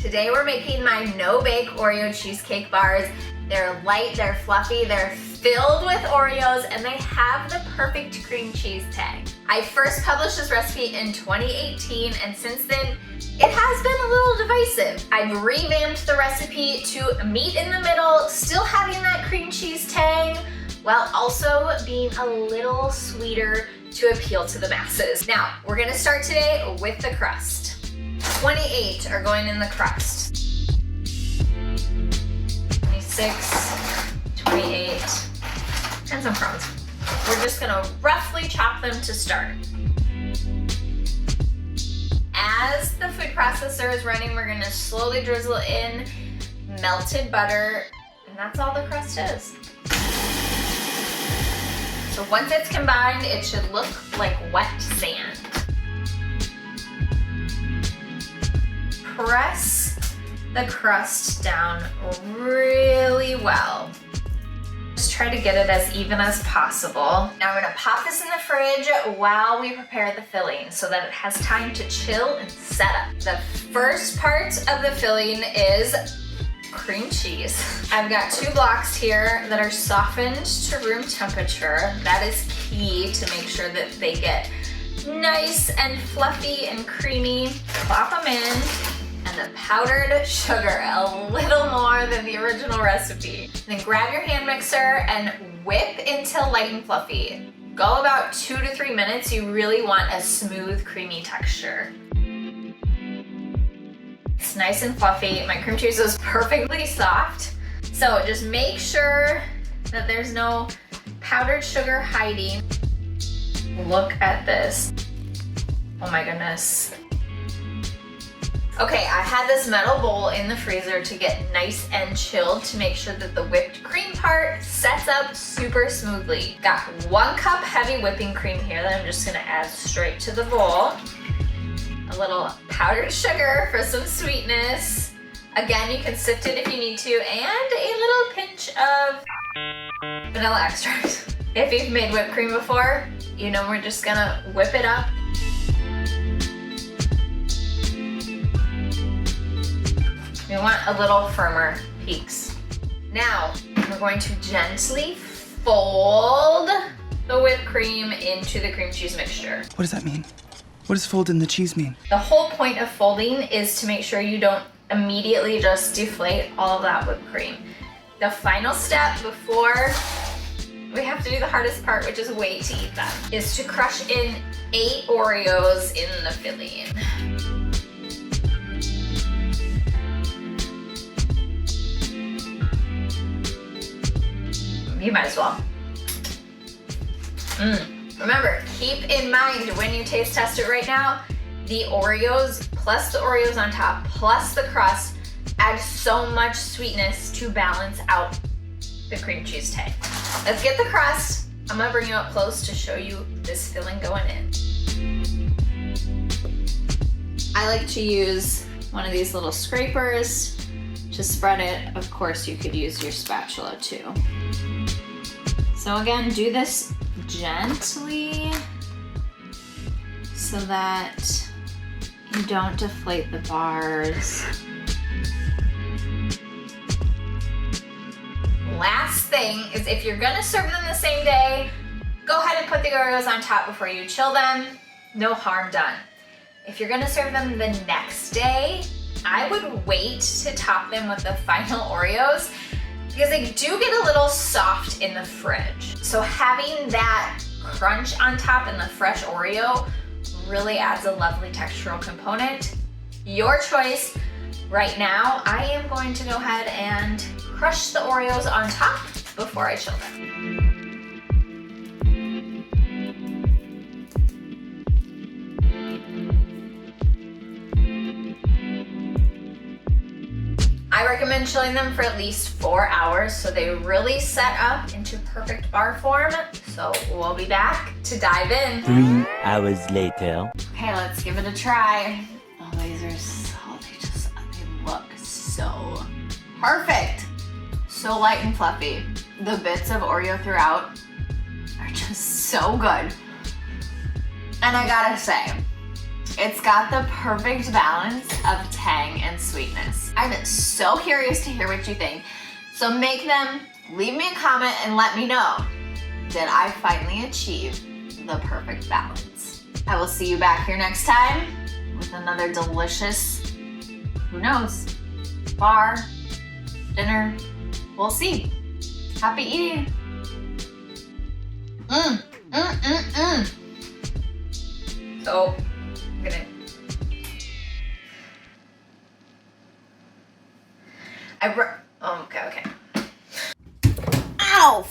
Today we're making my no-bake Oreo cheesecake bars. They're light, they're fluffy, they're filled with Oreos, and they have the perfect cream cheese tag. I first published this recipe in 2018, and since then, it has been a little divisive. I've revamped the recipe to meet in the middle, still having that cream cheese tang, while also being a little sweeter to appeal to the masses. Now, we're gonna start today with the crust. 28 are going in the crust. 26, 28, and some crumbs. We're just gonna roughly chop them to start. As the food processor is running, we're gonna slowly drizzle in melted butter, and that's all the crust is. So once it's combined, it should look like wet sand. Press the crust down really well. Just try to get it as even as possible. Now we're gonna pop this in the fridge while we prepare the filling so that it has time to chill and set up. The first part of the filling is cream cheese. I've got 2 blocks here that are softened to room temperature. That is key to make sure that they get nice and fluffy and creamy. Plop them in. And the powdered sugar, a little more than the original recipe. Then grab your hand mixer and whip until light and fluffy. Go about 2 to 3 minutes. You really want a smooth, creamy texture. It's nice and fluffy. My cream cheese is perfectly soft. So just make sure that there's no powdered sugar hiding. Look at this. Oh my goodness. Okay, I had this metal bowl in the freezer to get nice and chilled to make sure that the whipped cream part sets up super smoothly. Got 1 cup heavy whipping cream here that I'm just gonna add straight to the bowl. A little powdered sugar for some sweetness. Again, you can sift it if you need to, and a little pinch of vanilla extract. If you've made whipped cream before, you know we're just gonna whip it up. We want a little firmer peaks. Now, we're going to gently fold the whipped cream into the cream cheese mixture. What does that mean? What does folding the cheese mean? The whole point of folding is to make sure you don't immediately just deflate all of that whipped cream. The final step before we have to do the hardest part, which is wait to eat them, is to crush in 8 Oreos in the filling. You might as well. Remember, keep in mind when you taste test it right now, the Oreos plus the Oreos on top plus the crust add so much sweetness to balance out the cream cheese tang. Let's get the crust. I'm gonna bring you up close to show you this filling going in. I like to use one of these little scrapers to spread it. Of course, you could use your spatula too. So again, do this gently so that you don't deflate the bars. Last thing is if you're gonna serve them the same day, go ahead and put the Oreos on top before you chill them. No harm done. If you're gonna serve them the next day, I would wait to top them with the final Oreos because they do get a little soft in the fridge. So having that crunch on top and the fresh Oreo really adds a lovely textural component. Your choice. Right now, I am going to go ahead and crush the Oreos on top before I chill them. I recommend chilling them for at least 4 hours so they really set up into perfect bar form. So we'll be back to dive in. 3 hours later. Okay, let's give it a try. Oh, these are they look so perfect. So light and fluffy. The bits of Oreo throughout are just so good. And I gotta say, It's got the perfect balance of tang and sweetness. I'm so curious to hear what you think. So make them, leave me a comment and let me know. Did I finally achieve the perfect balance? I will see you back here next time with another delicious, who knows, bar, dinner, we'll see. Happy eating. So, I'm gonna, okay. Ow!